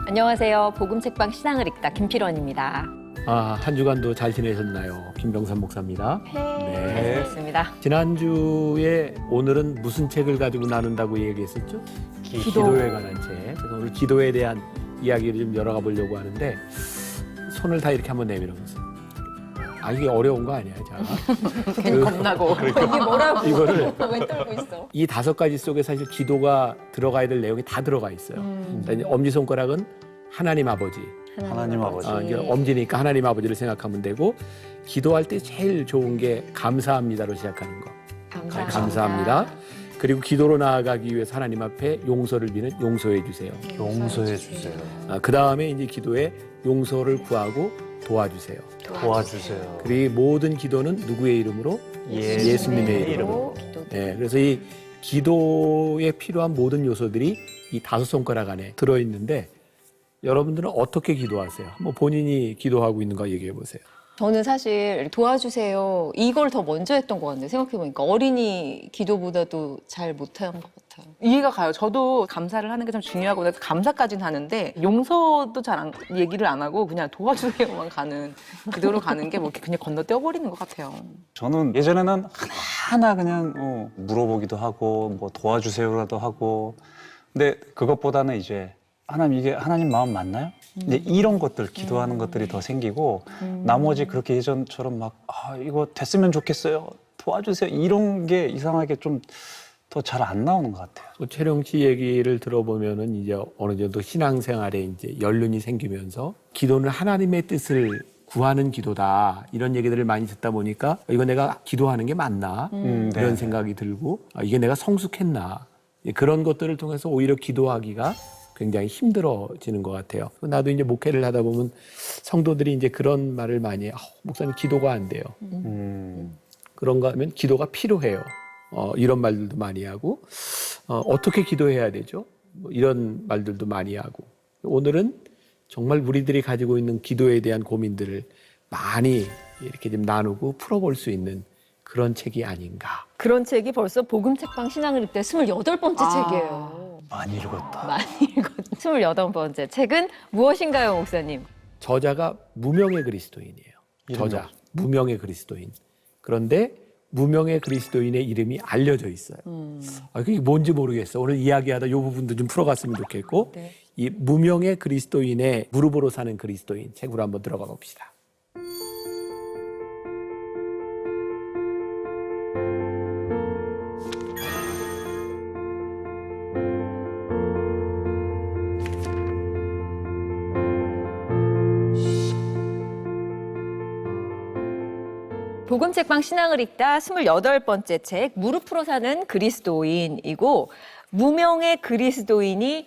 안녕하세요. 복음책방 신앙을 읽다 김필원입니다. 한 주간도 잘 지내셨나요? 김병삼 목사입니다. 네. 그렇습니다. 지난주에 오늘은 무슨 책을 가지고 나눈다고 얘기했었죠? 기도에 관한 책. 그래서 오늘 기도에 대한 이야기를 좀 열어가 보려고 하는데 손을 다 이렇게 한번 내밀어보세요. 이게 어려운 거 아니야, 자. 괜히 겁나고. 이게 뭐라고? 이거를 왜 떨고 있어? 이 5가지 속에 사실 기도가 들어가야 될 내용이 다 들어가 있어요. 일단 엄지손가락은 하나님 아버지. 하나님 아버지. 이게 엄지니까 하나님 아버지를 생각하면 되고, 기도할 때 제일 좋은 게 감사합니다로 시작하는 거. 감사합니다. 그리고 기도로 나아가기 위해서 하나님 앞에 용서를 비는 용서해 주세요. 용서해 주세요. 그 다음에 이제 기도에 용서를 구하고 도와주세요. 도와주세요. 그리고 모든 기도는 누구의 이름으로? 예수님의 이름으로. 네, 그래서 이 기도에 필요한 모든 요소들이 이 5손가락 안에 들어있는데, 여러분들은 어떻게 기도하세요? 한번 본인이 기도하고 있는 거 얘기해 보세요. 저는 사실 도와주세요. 이걸 더 먼저 했던 것 같네요. 생각해보니까 어린이 기도보다도 잘 못한 것 같아요. 이해가 가요. 저도 감사를 하는 게 참 중요하고 그래서 감사까지는 하는데 용서도 잘 얘기를 안 하고 그냥 도와주세요만 가는 기도로 가는 게 뭐 그냥 건너뛰어버리는 것 같아요. 저는 예전에는 하나하나 그냥 물어보기도 하고 뭐 도와주세요라도 하고, 근데 그것보다는 이제 하나님, 이게 하나님 마음 맞나요? 이제 이런 것들, 기도하는 것들이 더 생기고, 나머지 그렇게 예전처럼 막 이거 됐으면 좋겠어요, 도와주세요, 이런 게 이상하게 좀 더 잘 안 나오는 것 같아요. 최령 씨 얘기를 들어보면은 이제 어느 정도 신앙생활에 이제 연륜이 생기면서 기도는 하나님의 뜻을 구하는 기도다, 이런 얘기들을 많이 듣다 보니까 이거 내가 기도하는 게 맞나 이런 네. 생각이 들고, 이게 내가 성숙했나, 그런 것들을 통해서 오히려 기도하기가 굉장히 힘들어지는 것 같아요. 나도 이제 목회를 하다 보면 성도들이 이제 그런 말을 많이 해요. 목사님 기도가 안 돼요. 그런가 하면 기도가 필요해요. 이런 말들도 많이 하고, 어떻게 기도해야 되죠? 뭐 이런 말들도 많이 하고. 오늘은 정말 우리들이 가지고 있는 기도에 대한 고민들을 많이 이렇게 좀 나누고 풀어볼 수 있는 그런 책이 아닌가. 그런 책이 벌써 복음책방 신앙을 읽다 28번째 책이에요. 많이 읽었다. 많이 읽었 28번째 책은 무엇인가요, 목사님? 저자가 무명의 그리스도인이에요. 저자, 무명의 그리스도인. 그런데 무명의 그리스도인의 이름이 알려져 있어요. 그게 뭔지 모르겠어. 오늘 이야기하다 이 부분도 좀 풀어갔으면 좋겠고, 네. 이 무명의 그리스도인의 무릎으로 사는 그리스도인 책으로 한번 들어가 봅시다. 복음책방 신앙을 읽다 28번째 책 무릎으로 사는 그리스도인이고, 무명의 그리스도인이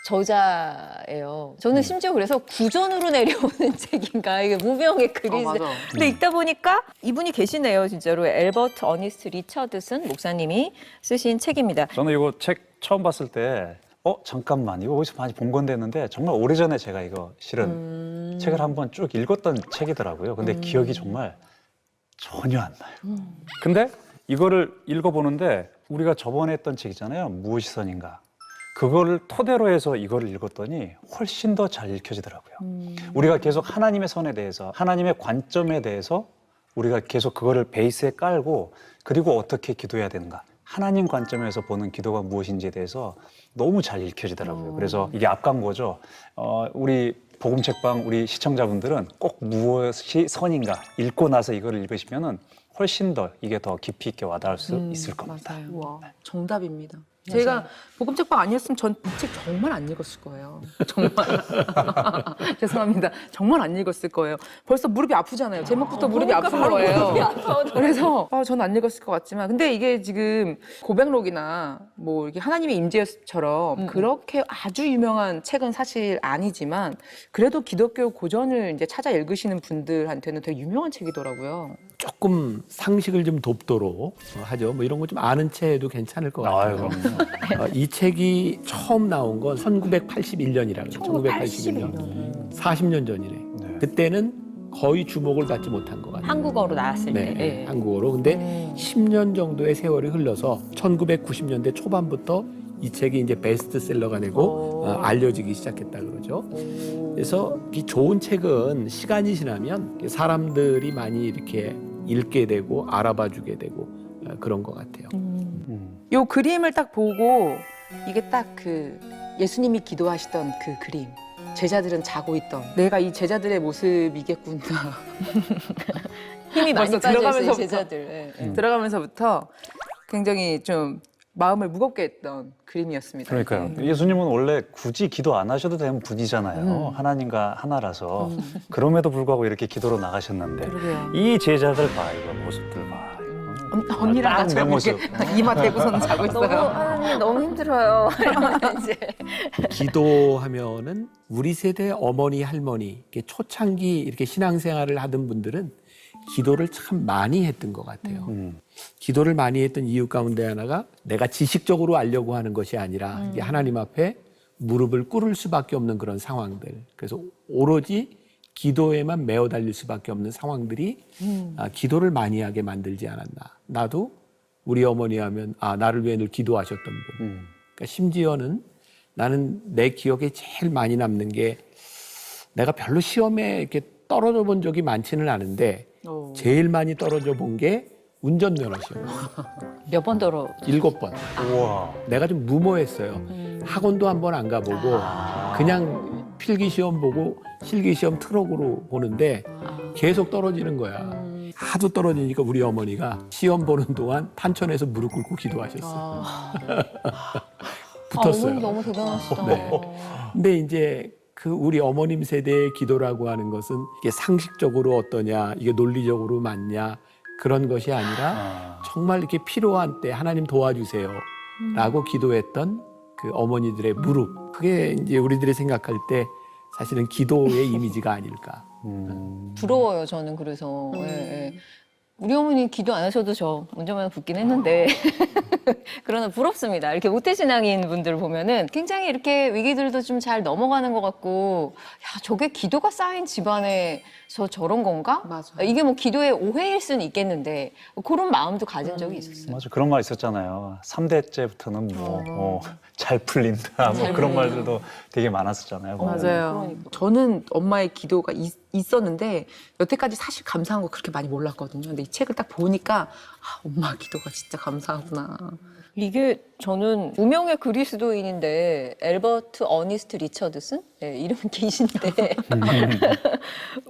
저자예요. 저는 심지어 그래서 구전으로 내려오는 책인가, 이게 무명의 그리스도인. 맞아. 근데 읽다 보니까 이분이 계시네요, 진짜로. 엘버트 어니스트 리처드슨 목사님이 쓰신 책입니다. 저는 이거 책 처음 봤을 때 잠깐만, 이거 어디서 많이 본 건데 했는데, 정말 오래전에 제가 이거 실은 책을 한번 쭉 읽었던 책이더라고요. 근데 기억이 정말 전혀 안 나요. 근데 이거를 읽어보는데, 우리가 저번에 했던 책이잖아요, 무엇이 선인가. 그거를 토대로 해서 이거를 읽었더니 훨씬 더 잘 읽혀지더라고요. 우리가 계속 하나님의 선에 대해서, 하나님의 관점에 대해서 우리가 계속 그거를 베이스에 깔고, 그리고 어떻게 기도해야 되는가, 하나님 관점에서 보는 기도가 무엇인지에 대해서 너무 잘 읽혀지더라고요. 그래서 이게 앞광고죠. 우리 복음책방 우리 시청자분들은 꼭 무엇이 선인가 읽고 나서 이거를 읽으시면은 훨씬 더 이게 더 깊이 있게 와닿을 수 있을 겁니다. 맞아요. 우와, 정답입니다. 제가 복음책방 아니었으면 전 이 책 정말 안 읽었을 거예요. 정말. 죄송합니다. 정말 안 읽었을 거예요. 벌써 무릎이 아프잖아요. 제목부터 무릎이 아픈 거예요. 그래서 저는 안 읽었을 것 같지만, 근데 이게 지금 고백록이나 뭐 이게 하나님의 임재처럼 그렇게 아주 유명한 책은 사실 아니지만, 그래도 기독교 고전을 이제 찾아 읽으시는 분들한테는 되게 유명한 책이더라고요. 조금 상식을 좀 돕도록 하죠. 뭐 이런 거 좀 아는 채도 괜찮을 것 같아요. 이 책이 처음 나온 건 1981년이라고. 1981년. 40년 전이네. 네. 그때는 거의 주목을 받지 못한 것 같아요. 한국어로 나왔을 네, 때. 예. 한국어로. 근데 10년 정도의 세월이 흘러서 1990년대 초반부터 이 책이 이제 베스트셀러가 되고 알려지기 시작했다 그러죠. 그래서 이 좋은 책은 시간이 지나면 사람들이 많이 이렇게 읽게 되고 알아봐주게 되고 그런 것 같아요. 요 그림을 딱 보고 이게 딱 그 예수님이 기도하시던 그 그림. 제자들은 자고 있던 내가 이 제자들의 모습이겠구나. 힘이 많이 벌써 빠져 있어요, 들어가면서부터. 제자들. 예, 예. 들어가면서부터 굉장히 좀 마음을 무겁게 했던 그림이었습니다. 그러니까요. 이게. 예수님은 원래 굳이 기도 안 하셔도 되는 분이잖아요. 하나님과 하나라서. 그럼에도 불구하고 이렇게 기도로 나가셨는데 그러게요. 이 제자들 봐, 이거 모습들 봐. 언니랑 딱 같이 내 이렇게 모습. 이마 대고서는 자고 너무 있어요. 하나님 너무 힘들어요. 이러면 이제 기도하면은 우리 세대 어머니 할머니 이렇게 초창기 이렇게 신앙생활을 하던 분들은 기도를 참 많이 했던 것 같아요. 기도를 많이 했던 이유 가운데 하나가 내가 지식적으로 알려고 하는 것이 아니라 이제 하나님 앞에 무릎을 꿇을 수밖에 없는 그런 상황들. 그래서 오로지 기도에만 매어 달릴 수밖에 없는 상황들이 기도를 많이 하게 만들지 않았나. 나도 우리 어머니 하면 나를 위해 늘 기도하셨던 분. 그러니까 심지어는 나는 내 기억에 제일 많이 남는 게 내가 별로 시험에 이렇게 떨어져 본 적이 많지는 않은데 제일 많이 떨어져 본 게 운전면허 시험. 몇 번 떨어. 7번. 우와. 내가 좀 무모했어요. 학원도 한 번 안 가보고 그냥 필기 시험 보고 실기 시험 트럭으로 보는데 계속 떨어지는 거야. 하도 떨어지니까 우리 어머니가 시험 보는 동안 탄천에서 무릎 꿇고 기도하셨어요. 붙었어요. 어머니 너무 대단하시다. 네. 근데 이제 그 우리 어머님 세대의 기도라고 하는 것은 이게 상식적으로 어떠냐, 이게 논리적으로 맞냐 그런 것이 아니라 정말 이렇게 필요한 때 하나님 도와주세요 라고 기도했던 그 어머니들의 무릎. 그게 이제 우리들이 생각할 때 사실은 기도의 이미지가 아닐까. 부러워요, 저는 그래서. 예, 예. 우리 어머니 기도 안 하셔도 저 운전면허 붙긴 했는데 그러나 부럽습니다. 이렇게 모태신앙인 분들 보면은 굉장히 이렇게 위기들도 좀 잘 넘어가는 것 같고 야 저게 기도가 쌓인 집안에서 저런 건가? 맞아. 이게 뭐 기도의 오해일 수는 있겠는데 그런 마음도 가진 적이 있었어요. 맞아. 그런 말 있었잖아요. 3대째부터는 잘 풀린다. 뭐 그런 말들도 되게 많았었잖아요. 맞아요. 그러니까. 저는 엄마의 기도가 있었는데 여태까지 사실 감사한 거 그렇게 많이 몰랐거든요. 근데 이 책을 딱 보니까 엄마 기도가 진짜 감사하구나. 이게 저는 무명의 그리스도인인데 엘버트 어니스트 리처드슨? 네, 이름은 기신데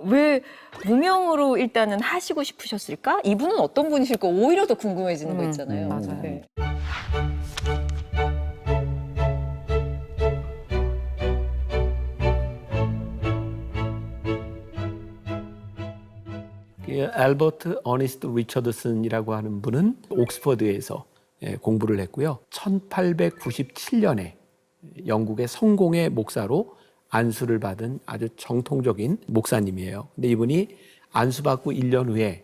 왜 무명으로 일단은 하시고 싶으셨을까? 이분은 어떤 분이실까? 오히려 더 궁금해지는 거 있잖아요. 맞아요. 네. 알버트 어니스트 리처드슨이라고 하는 분은 옥스퍼드에서 공부를 했고요. 1897년에 영국의 성공의 목사로 안수를 받은 아주 정통적인 목사님이에요. 근데 이분이 안수받고 1년 후에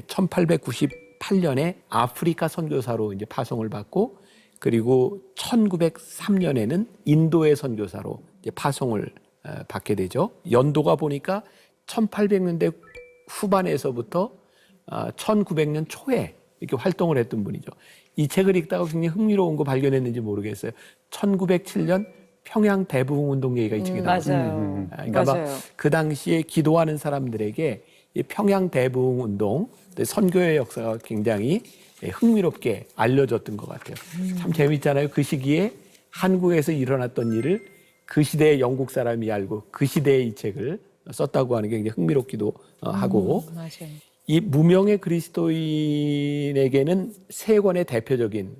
1898년에 아프리카 선교사로 이제 파송을 받고 그리고 1903년에는 인도의 선교사로 이제 파송을 받게 되죠. 연도가 보니까 1800년대 후반에서부터 1900년 초에 이렇게 활동을 했던 분이죠. 이 책을 읽다가 굉장히 흥미로운 거 발견했는지 모르겠어요. 1907년 평양 대부흥운동 얘기가 이 책에 나와요. 맞아요. 그러니까 맞아요. 막 그 당시에 기도하는 사람들에게 이 평양 대부흥운동, 선교의 역사가 굉장히 흥미롭게 알려졌던 것 같아요. 참 재미있잖아요. 그 시기에 한국에서 일어났던 일을 그 시대의 영국 사람이 알고 그 시대의 이 책을 썼다고 하는 게 굉장히 흥미롭기도 하고 맞아요. 이 무명의 그리스도인에게는 세 권의 대표적인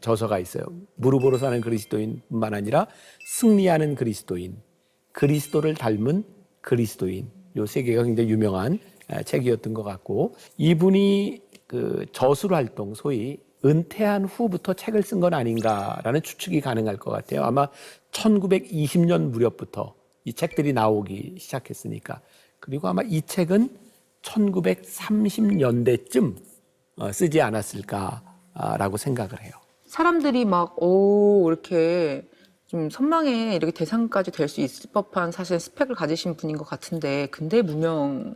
저서가 있어요. 무릎으로 사는 그리스도인뿐만 아니라 승리하는 그리스도인, 그리스도를 닮은 그리스도인 요 세 개가 굉장히 유명한 책이었던 것 같고 이분이 그 저술 활동 소위 은퇴한 후부터 책을 쓴 건 아닌가라는 추측이 가능할 것 같아요. 아마 1920년 무렵부터 이 책들이 나오기 시작했으니까. 그리고 아마 이 책은 1930년대쯤 쓰지 않았을까라고 생각을 해요. 사람들이 막, 이렇게 좀 선망에 이렇게 대상까지 될 수 있을 법한 사실 스펙을 가지신 분인 것 같은데, 근데 무명의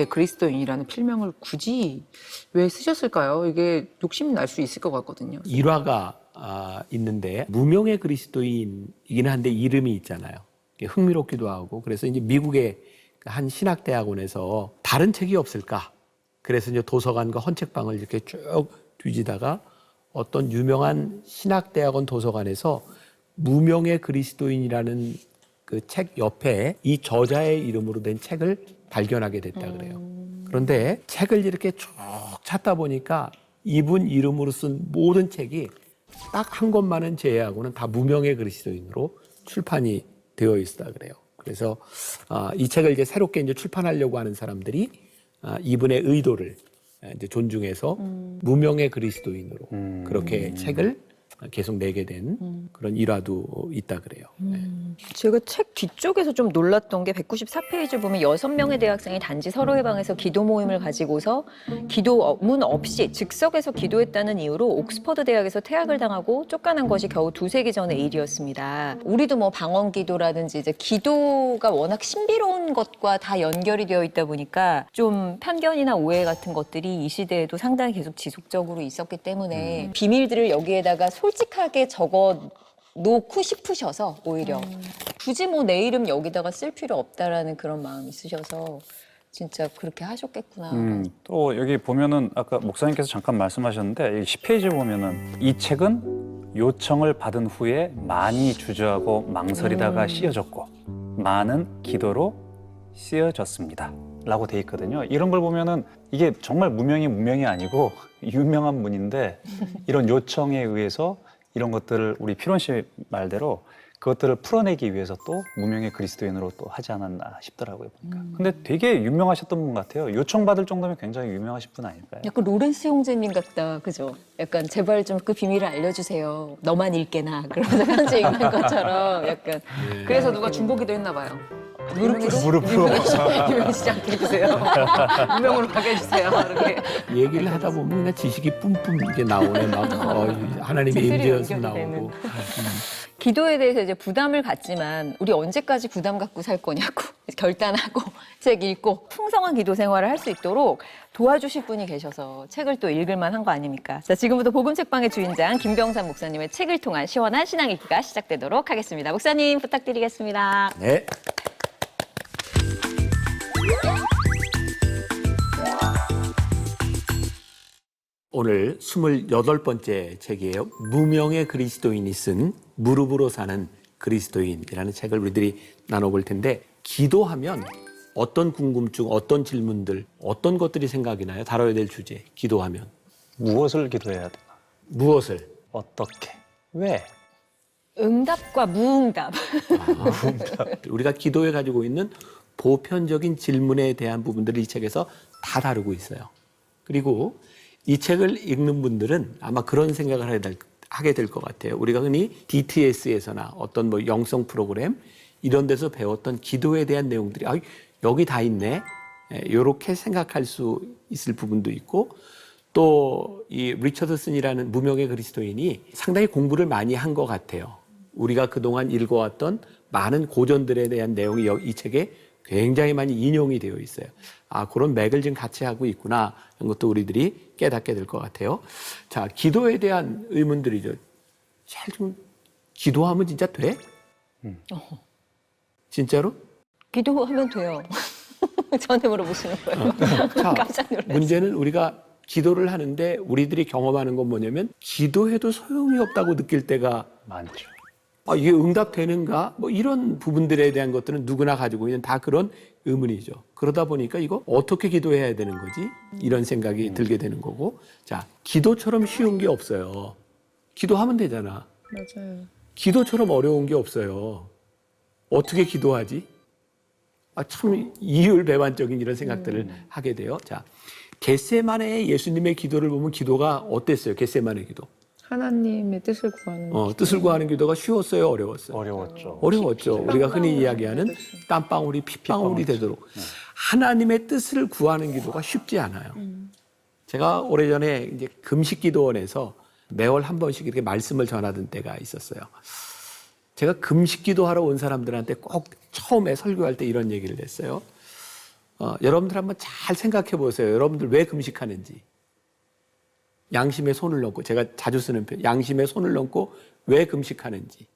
그리스도인이라는 필명을 굳이 왜 쓰셨을까요? 이게 욕심이 날 수 있을 것 같거든요. 일화가 있는데 무명의 그리스도인이긴 한데 이름이 있잖아요. 흥미롭기도 하고 그래서 이제 미국의 한 신학대학원에서 다른 책이 없을까? 그래서 이제 도서관과 헌책방을 이렇게 쭉 뒤지다가 어떤 유명한 신학대학원 도서관에서 무명의 그리스도인이라는 그 책 옆에 이 저자의 이름으로 된 책을 발견하게 됐다 그래요. 그런데 책을 이렇게 쭉 찾다 보니까 이분 이름으로 쓴 모든 책이 딱 한 권만은 제외하고는 다 무명의 그리스도인으로 출판이 되어 있다 그래요. 그래서 이 책을 이제 새롭게 이제 출판하려고 하는 사람들이 이분의 의도를 이제 존중해서 무명의 그리스도인으로 그렇게 책을 계속 내게 된 그런 일화도 있다 그래요. 제가 책 뒤쪽에서 좀 놀랐던 게 194페이지 보면 6명의 대학생이 단지 서로의 방에서 기도 모임을 가지고서 기도문 없이 즉석에서 기도했다는 이유로 옥스퍼드 대학에서 퇴학을 당하고 쫓겨난 것이 겨우 2세기 전의 일이었습니다. 우리도 뭐 방언 기도라든지 이제 기도가 워낙 신비로운 것과 다 연결이 되어 있다 보니까 좀 편견이나 오해 같은 것들이 이 시대에도 상당히 계속 지속적으로 있었기 때문에 비밀들을 여기에다가 솔직하게 적어 놓고 싶으셔서 오히려 굳이 뭐 내 이름 여기다가 쓸 필요 없다라는 그런 마음이 있으셔서 진짜 그렇게 하셨겠구나. 또 여기 보면은 아까 목사님께서 잠깐 말씀하셨는데 10페이지 보면은 이 책은 요청을 받은 후에 많이 주저하고 망설이다가 씌어졌고 많은 기도로 씌어졌습니다. 라고 돼 있거든요. 이런 걸 보면은 이게 정말 무명이 아니고 유명한 분인데 이런 요청에 의해서 이런 것들을 우리 피론 씨 말대로 그것들을 풀어내기 위해서 또 무명의 그리스도인으로 또 하지 않았나 싶더라고요. 보니까. 근데 되게 유명하셨던 분 같아요. 요청받을 정도면 굉장히 유명하신 분 아닐까요? 약간 로렌스 형제님 같다, 그죠? 약간 제발 좀 그 비밀을 알려주세요. 너만 읽게나 그러면서 편지 읽는 것처럼 약간. 그래서 누가 중보기도 했나 봐요. 무릎으로 유명해지지 않게 해주세요. 무명으로 가게 해주세요. 이렇게. 얘기를 하다 보면 그냥 지식이 뿜뿜 이게 나오네. 막 하나님의 지술이 임재여서 연결이 나오고. 되는. 기도에 대해서 이제 부담을 갖지만 우리 언제까지 부담 갖고 살 거냐고 결단하고 책 읽고 풍성한 기도 생활을 할 수 있도록 도와주실 분이 계셔서 책을 또 읽을 만한 거 아닙니까? 자, 지금부터 복음책방의 주인장 김병삼 목사님의 책을 통한 시원한 신앙 읽기가 시작되도록 하겠습니다. 목사님 부탁드리겠습니다. 네. 오늘 28번째 책이에요. 무명의 그리스도인이 쓴 무릎으로 사는 그리스도인이라는 책을 우리들이 나눠볼 텐데 기도하면 어떤 궁금증, 어떤 질문들, 어떤 것들이 생각이 나요? 다뤄야 될 주제, 기도하면. 무엇을 기도해야 되나? 무엇을? 어떻게? 왜? 응답과 무응답. 우리가 기도에 가지고 있는 보편적인 질문에 대한 부분들을 이 책에서 다 다루고 있어요. 그리고 이 책을 읽는 분들은 아마 그런 생각을 하게 될 것 같아요. 우리가 흔히 DTS에서나 어떤 뭐 영성 프로그램 이런 데서 배웠던 기도에 대한 내용들이 여기 다 있네. 이렇게 생각할 수 있을 부분도 있고 또 이 리처드슨이라는 무명의 그리스도인이 상당히 공부를 많이 한 것 같아요. 우리가 그동안 읽어왔던 많은 고전들에 대한 내용이 이 책에 굉장히 많이 인용이 되어 있어요. 그런 맥을 지금 같이 하고 있구나. 이런 것도 우리들이 깨닫게 될 것 같아요. 자, 기도에 대한 의문들이죠. 좀 기도하면 진짜 돼? 진짜로? 기도하면 돼요. 저한테 물어보시는 거예요. 자, 깜짝 놀랐어요. 문제는 우리가 기도를 하는데 우리들이 경험하는 건 뭐냐면 기도해도 소용이 없다고 느낄 때가 많죠. 이게 응답되는가? 뭐 이런 부분들에 대한 것들은 누구나 가지고 있는 다 그런 의문이죠. 그러다 보니까 이거 어떻게 기도해야 되는 거지? 이런 생각이 들게 되는 거고. 자, 기도처럼 쉬운 게 없어요. 기도하면 되잖아. 맞아요. 기도처럼 어려운 게 없어요. 어떻게 기도하지? 참 이율배반적인 이런 생각들을 하게 돼요. 자, 겟세마네의 예수님의 기도를 보면 기도가 어땠어요? 겟세마네 기도. 하나님의 뜻을 구하는 뜻을 구하는 기도가 쉬웠어요? 어려웠어요? 어려웠죠. 어려웠죠. 우리가 흔히 이야기하는 땀방울이 핏방울이 되도록 하나님의 뜻을 구하는 기도가 쉽지 않아요. 제가 오래전에 이제 금식기도원에서 매월 한 번씩 이렇게 말씀을 전하던 때가 있었어요. 제가 금식기도하러 온 사람들한테 꼭 처음에 설교할 때 이런 얘기를 했어요. 여러분들 한번 잘 생각해 보세요. 여러분들 왜 금식하는지. 양심에 손을 얹고, 제가 자주 쓰는 표현, 양심에 손을 얹고 왜 금식하는지.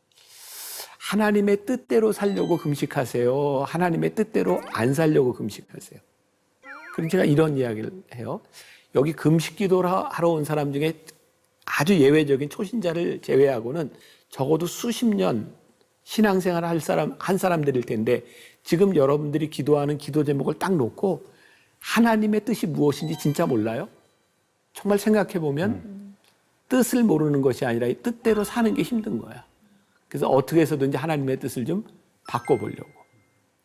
하나님의 뜻대로 살려고 금식하세요? 하나님의 뜻대로 안 살려고 금식하세요? 그럼 제가 이런 이야기를 해요. 여기 금식 기도를 하러 온 사람 중에 아주 예외적인 초신자를 제외하고는 적어도 수십 년 신앙생활을 한 사람들일 텐데, 지금 여러분들이 기도하는 기도 제목을 딱 놓고 하나님의 뜻이 무엇인지 진짜 몰라요? 정말 생각해 보면 뜻을 모르는 것이 아니라 이 뜻대로 사는 게 힘든 거야. 그래서 어떻게 해서든지 하나님의 뜻을 좀 바꿔보려고.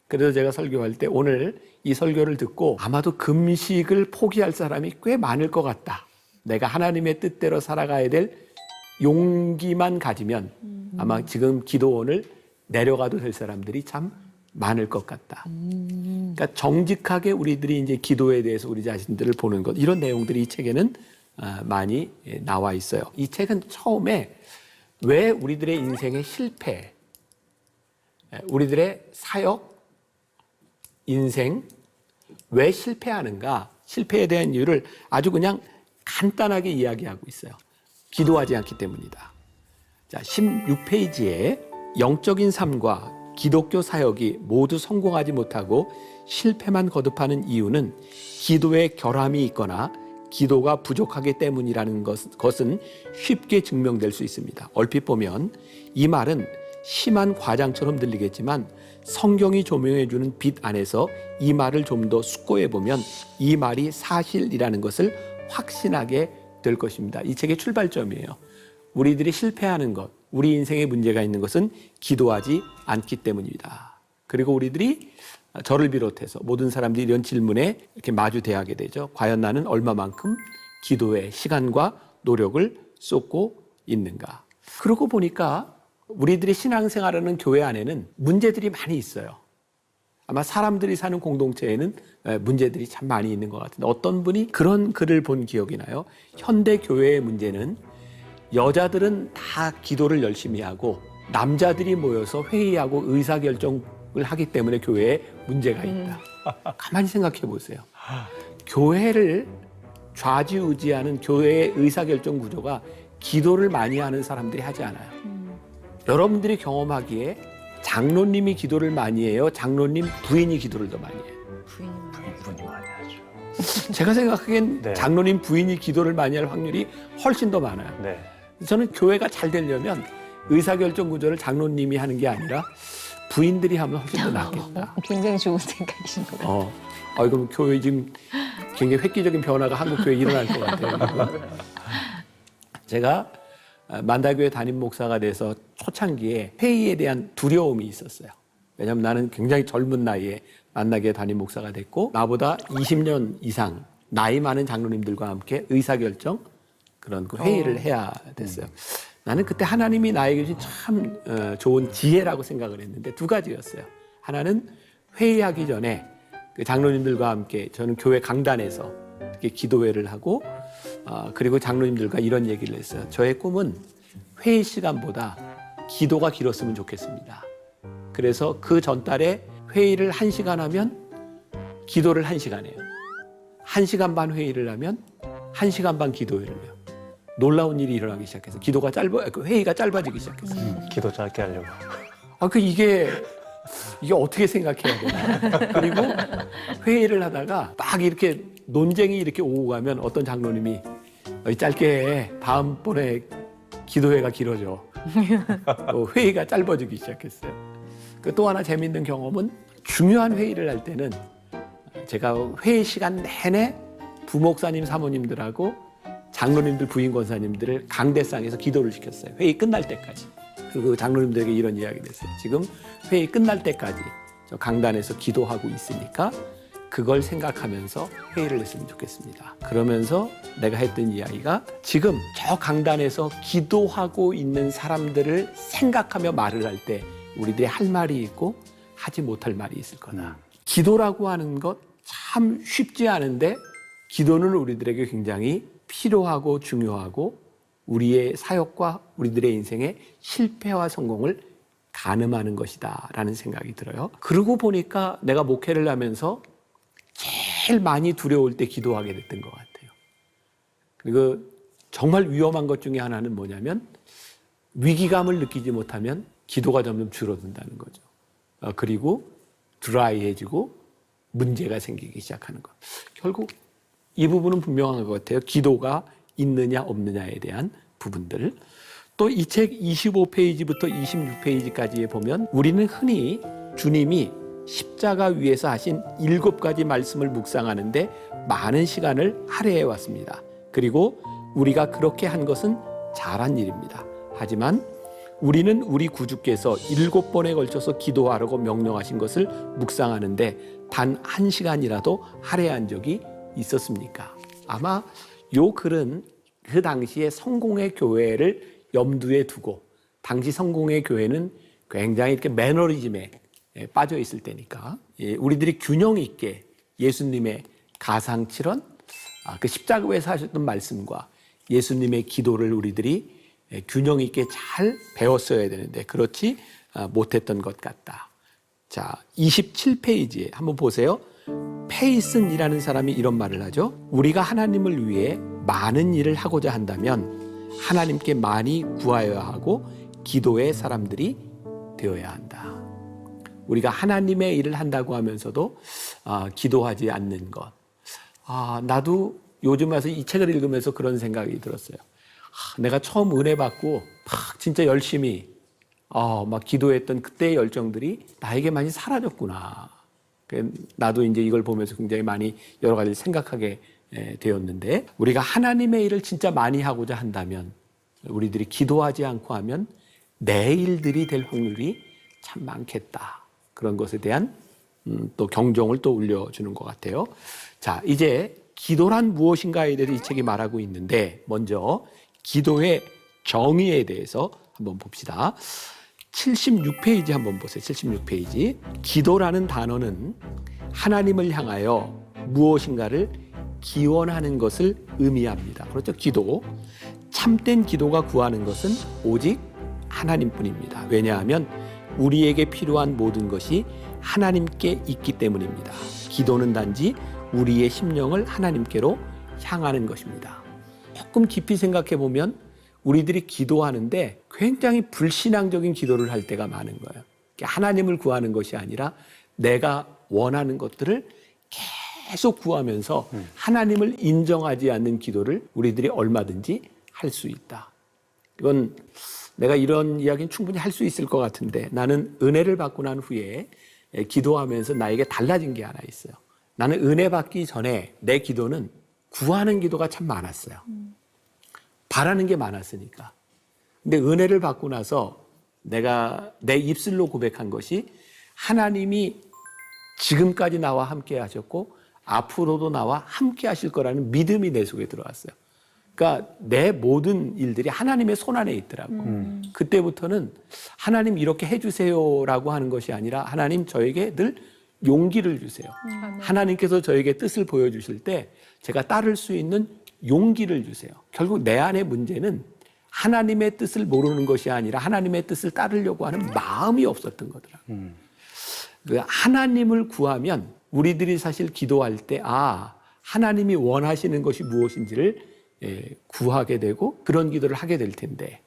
그래서 제가 설교할 때 오늘 이 설교를 듣고 아마도 금식을 포기할 사람이 꽤 많을 것 같다. 내가 하나님의 뜻대로 살아가야 될 용기만 가지면 아마 지금 기도원을 내려가도 될 사람들이 참 많을 것 같다. 그러니까 정직하게 우리들이 이제 기도에 대해서 우리 자신들을 보는 것, 이런 내용들이 이 책에는 많이 나와 있어요. 이 책은 처음에 왜 우리들의 인생의 실패, 우리들의 사역, 인생, 왜 실패하는가, 실패에 대한 이유를 아주 그냥 간단하게 이야기하고 있어요. 기도하지 않기 때문이다. 자, 16페이지에 영적인 삶과 기독교 사역이 모두 성공하지 못하고 실패만 거듭하는 이유는 기도에 결함이 있거나 기도가 부족하기 때문이라는 것은 쉽게 증명될 수 있습니다. 얼핏 보면 이 말은 심한 과장처럼 들리겠지만 성경이 조명해주는 빛 안에서 이 말을 좀 더 숙고해 보면 이 말이 사실이라는 것을 확신하게 될 것입니다. 이 책의 출발점이에요. 우리들이 실패하는 것, 우리 인생에 문제가 있는 것은 기도하지 않기 때문이다. 그리고 우리들이 저를 비롯해서 모든 사람들이 이런 질문에 이렇게 마주대하게 되죠. 과연 나는 얼마만큼 기도에 시간과 노력을 쏟고 있는가. 그러고 보니까 우리들이 신앙생활하는 교회 안에는 문제들이 많이 있어요. 아마 사람들이 사는 공동체에는 문제들이 참 많이 있는 것 같은데, 어떤 분이 그런 글을 본 기억이 나요. 현대 교회의 문제는 여자들은 다 기도를 열심히 하고 남자들이 모여서 회의하고 의사결정을 하기 때문에 교회에 문제가 있다. 가만히 생각해 보세요. 교회를 좌지우지하는 교회의 의사결정 구조가 기도를 많이 하는 사람들이 하지 않아요. 여러분들이 경험하기에 장로님이 기도를 많이 해요? 장로님 부인이 기도를 더 많이 해요? 부인이 많이 하죠. 제가 생각하기엔 네. 장로님 부인이 기도를 많이 할 확률이 훨씬 더 많아요. 네. 저는 교회가 잘 되려면 의사결정 구조를 장로님이 하는 게 아니라 부인들이 하면 훨씬 더 낫겠다. 굉장히 좋은 생각이신 것 같아요. 그럼 교회 지금 굉장히 획기적인 변화가 한국 교회에 일어날 것 같아요. 제가 만다교회 담임 목사가 돼서 초창기에 회의에 대한 두려움이 있었어요. 왜냐하면 나는 굉장히 젊은 나이에 만다교회 담임 목사가 됐고 나보다 20년 이상 나이 많은 장로님들과 함께 의사결정 그런 그 회의를 해야 됐어요. 나는 그때 하나님이 나에게 주신 참 좋은 지혜라고 생각을 했는데 두 가지였어요. 하나는 회의하기 전에 그 장로님들과 함께 저는 교회 강단에서 이렇게 기도회를 하고 그리고 장로님들과 이런 얘기를 했어요. 저의 꿈은 회의 시간보다 기도가 길었으면 좋겠습니다. 그래서 그 전달에 회의를 1시간 하면 기도를 1시간 해요. 1시간 반 회의를 하면 1시간 반 기도회를 해요. 놀라운 일이 일어나기 시작해서 회의가 짧아지기 시작했어요. 기도 짧게 하려고. 이게 어떻게 생각해야 되나. 그리고 회의를 하다가 막 이렇게 논쟁이 이렇게 오고 가면 어떤 장로님이 짧게 해. 다음번에 기도회가 길어져. 회의가 짧아지기 시작했어요. 또 하나 재밌는 경험은 중요한 회의를 할 때는 제가 회의 시간 내내 부목사님, 사모님들하고 장로님들, 부인 권사님들을 강대상에서 기도를 시켰어요. 회의 끝날 때까지. 그리고 장로님들에게 이런 이야기를 했어요. 지금 회의 끝날 때까지 저 강단에서 기도하고 있으니까 그걸 생각하면서 회의를 했으면 좋겠습니다. 그러면서 내가 했던 이야기가 지금 저 강단에서 기도하고 있는 사람들을 생각하며 말을 할 때 우리들이 할 말이 있고 하지 못할 말이 있을 거다. 기도라고 하는 것 참 쉽지 않은데 기도는 우리들에게 굉장히 필요하고 중요하고 우리의 사역과 우리들의 인생의 실패와 성공을 가늠하는 것이다 라는 생각이 들어요. 그러고 보니까 내가 목회를 하면서 제일 많이 두려울 때 기도하게 됐던 것 같아요. 그리고 정말 위험한 것 중에 하나는 뭐냐면 위기감을 느끼지 못하면 기도가 점점 줄어든다는 거죠. 그리고 드라이해지고 문제가 생기기 시작하는 것. 결국 이 부분은 분명한 것 같아요. 기도가 있느냐 없느냐에 대한 부분들. 또 이 책 25페이지부터 26페이지까지에 보면 우리는 흔히 주님이 십자가 위에서 하신 7가지 말씀을 묵상하는데 많은 시간을 할애해 왔습니다. 그리고 우리가 그렇게 한 것은 잘한 일입니다. 하지만 우리는 우리 구주께서 7번에 걸쳐서 기도하라고 명령하신 것을 묵상하는데 단 1시간이라도 할애한 적이 있었습니까? 아마 요 글은 그 당시에 성공의 교회를 염두에 두고 당시 성공의 교회는 굉장히 이렇게 매너리즘에 빠져 있을 때니까 우리들이 균형 있게 예수님의 가상칠언, 그 십자가에서 하셨던 말씀과 예수님의 기도를 우리들이 균형 있게 잘 배웠어야 되는데 그렇지 못했던 것 같다. 자, 27페이지에 한번 보세요. 페이슨이라는 사람이 이런 말을 하죠. 우리가 하나님을 위해 많은 일을 하고자 한다면 하나님께 많이 구하여야 하고 기도의 사람들이 되어야 한다. 우리가 하나님의 일을 한다고 하면서도 기도하지 않는 것. 나도 요즘 와서 이 책을 읽으면서 그런 생각이 들었어요. 내가 처음 은혜 받고 막 진짜 열심히 막 기도했던 그때의 열정들이 나에게 많이 사라졌구나. 나도 이제 이걸 보면서 굉장히 많이 여러 가지를 생각하게 되었는데 우리가 하나님의 일을 진짜 많이 하고자 한다면 우리들이 기도하지 않고 하면 내 일들이 될 확률이 참 많겠다. 그런 것에 대한 또 경종을 또 울려주는 것 같아요. 자, 이제 기도란 무엇인가에 대해서 이 책이 말하고 있는데 먼저 기도의 정의에 대해서 한번 봅시다. 76페이지 한번 보세요. 76페이지. 기도라는 단어는 하나님을 향하여 무엇인가를 기원하는 것을 의미합니다. 그렇죠? 기도. 참된 기도가 구하는 것은 오직 하나님뿐입니다. 왜냐하면 우리에게 필요한 모든 것이 하나님께 있기 때문입니다. 기도는 단지 우리의 심령을 하나님께로 향하는 것입니다. 조금 깊이 생각해 보면 우리들이 기도하는데 굉장히 불신앙적인 기도를 할 때가 많은 거예요. 하나님을 구하는 것이 아니라 내가 원하는 것들을 계속 구하면서 하나님을 인정하지 않는 기도를 우리들이 얼마든지 할 수 있다. 이건 내가 이런 이야기는 충분히 할 수 있을 것 같은데 나는 은혜를 받고 난 후에 기도하면서 나에게 달라진 게 하나 있어요. 나는 은혜 받기 전에 내 기도는 구하는 기도가 참 많았어요. 바라는 게 많았으니까. 근데 은혜를 받고 나서 내가 내 입술로 고백한 것이 하나님이 지금까지 나와 함께 하셨고 앞으로도 나와 함께 하실 거라는 믿음이 내 속에 들어왔어요. 그러니까 내 모든 일들이 하나님의 손안에 있더라고. 그때부터는 하나님 이렇게 해주세요라고 하는 것이 아니라 하나님 저에게 늘 용기를 주세요. 하나님께서 저에게 뜻을 보여주실 때 제가 따를 수 있는 용기를 주세요. 결국 내 안의 문제는 하나님의 뜻을 모르는 것이 아니라 하나님의 뜻을 따르려고 하는 마음이 없었던 거더라고요. 그 하나님을 구하면 우리들이 사실 기도할 때 하나님이 원하시는 것이 무엇인지를 구하게 되고 그런 기도를 하게 될 텐데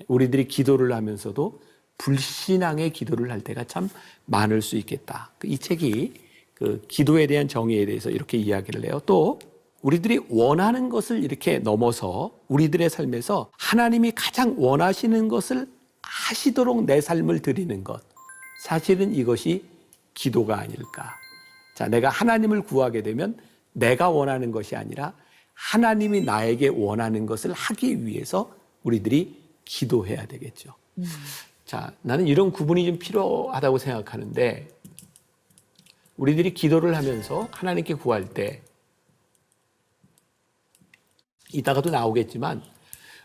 우리들이 기도를 하면서도 불신앙의 기도를 할 때가 참 많을 수 있겠다. 이 책이 그 기도에 대한 정의에 대해서 이렇게 이야기를 해요. 또 우리들이 원하는 것을 이렇게 넘어서 우리들의 삶에서 하나님이 가장 원하시는 것을 하시도록 내 삶을 드리는 것. 사실은 이것이 기도가 아닐까. 자, 내가 하나님을 구하게 되면 내가 원하는 것이 아니라 하나님이 나에게 원하는 것을 하기 위해서 우리들이 기도해야 되겠죠. 자, 나는 이런 구분이 좀 필요하다고 생각하는데 우리들이 기도를 하면서 하나님께 구할 때 이따가도 나오겠지만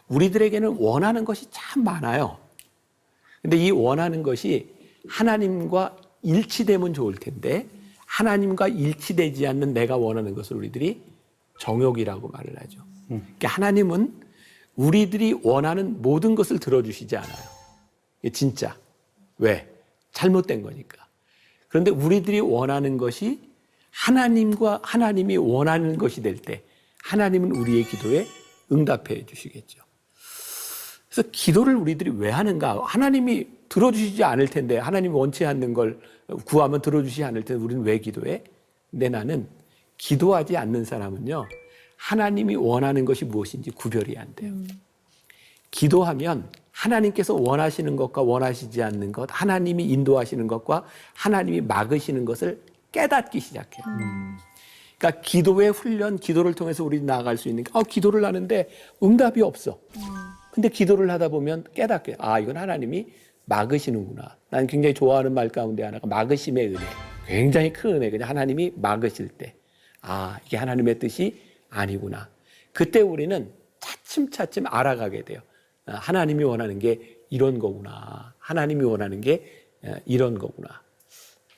우리들에게는 원하는 것이 참 많아요. 근데 이 원하는 것이 하나님과 일치되면 좋을 텐데 하나님과 일치되지 않는 내가 원하는 것을 우리들이 정욕이라고 말을 하죠. 그러니까 하나님은 우리들이 원하는 모든 것을 들어주시지 않아요. 진짜. 왜? 잘못된 거니까. 그런데 우리들이 원하는 것이 하나님과 하나님이 원하는 것이 될 때 하나님은 우리의 기도에 응답해 주시겠죠. 그래서 기도를 우리들이 왜 하는가? 하나님이 들어주시지 않을 텐데, 하나님이 원치 않는 걸 구하면 들어주시지 않을 텐데 우리는 왜 기도해? 근데 나는 기도하지 않는 사람은요, 하나님이 원하는 것이 무엇인지 구별이 안 돼요. 기도하면 하나님께서 원하시는 것과 원하시지 않는 것, 하나님이 인도하시는 것과 하나님이 막으시는 것을 깨닫기 시작해요. 그러니까 기도의 훈련, 기도를 통해서 우리 나아갈 수 있는 게, 기도를 하는데 응답이 없어. 근데 기도를 하다 보면 깨닫게, 이건 하나님이 막으시는구나. 난 굉장히 좋아하는 말 가운데 하나가 막으심의 은혜. 굉장히 큰 은혜. 그냥 하나님이 막으실 때, 이게 하나님의 뜻이 아니구나. 그때 우리는 차츰차츰 알아가게 돼요. 하나님이 원하는 게 이런 거구나. 하나님이 원하는 게 이런 거구나.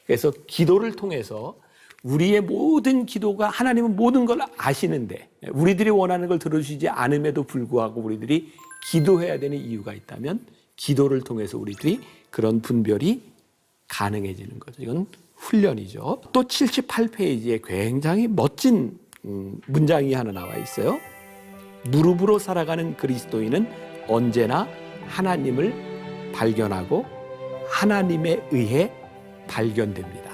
그래서 기도를 통해서 우리의 모든 기도가, 하나님은 모든 걸 아시는데 우리들이 원하는 걸 들어주시지 않음에도 불구하고 우리들이 기도해야 되는 이유가 있다면, 기도를 통해서 우리들이 그런 분별이 가능해지는 거죠. 이건 훈련이죠. 또 78페이지에 굉장히 멋진 문장이 하나 나와 있어요. 무릎으로 살아가는 그리스도인은 언제나 하나님을 발견하고 하나님에 의해 발견됩니다.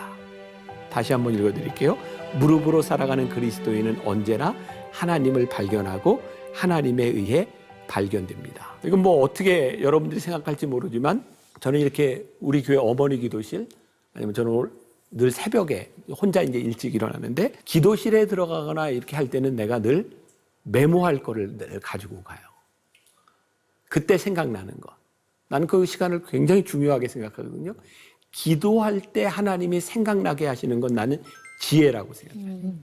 다시 한번 읽어드릴게요. 무릎으로 살아가는 그리스도인은 언제나 하나님을 발견하고 하나님에 의해 발견됩니다. 이건 뭐 어떻게 여러분들이 생각할지 모르지만, 저는 이렇게 우리 교회 어머니 기도실, 아니면 저는 늘 새벽에 혼자 이제 일찍 일어나는데, 기도실에 들어가거나 이렇게 할 때는 내가 늘 메모할 거를 늘 가지고 가요. 그때 생각나는 거. 나는 그 시간을 굉장히 중요하게 생각하거든요. 기도할 때 하나님이 생각나게 하시는 건 나는 지혜라고 생각해요.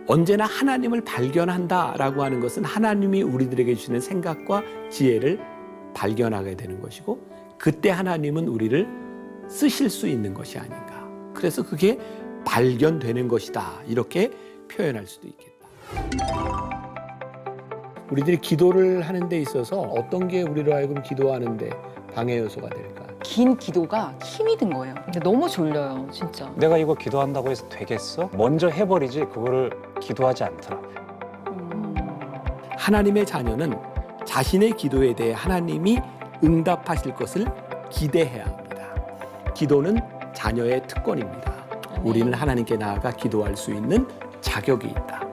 언제나 하나님을 발견한다라고 하는 것은 하나님이 우리들에게 주시는 생각과 지혜를 발견하게 되는 것이고, 그때 하나님은 우리를 쓰실 수 있는 것이 아닌가. 그래서 그게 발견되는 것이다. 이렇게 표현할 수도 있겠다. 우리들이 기도를 하는 데 있어서 어떤 게 우리로 하여금 기도하는데 방해 요소가 될까? 긴 기도가 힘이 든 거예요. 근데 너무 졸려요, 진짜. 내가 이거 기도한다고 해서 되겠어? 먼저 해버리지 그거를 기도하지 않더라고요. 하나님의 자녀는 자신의 기도에 대해 하나님이 응답하실 것을 기대해야 합니다. 기도는 자녀의 특권입니다. 우리는 하나님께 나아가 기도할 수 있는 자격이 있다.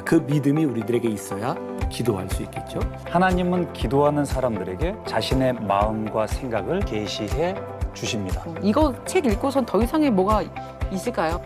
그 믿음이 우리들에게 있어야 기도할 수 있겠죠. 하나님은 기도하는 사람들에게 자신의 마음과 생각을 계시해 주십니다. 이거 책 읽고선 더 이상의 뭐가 있을까요?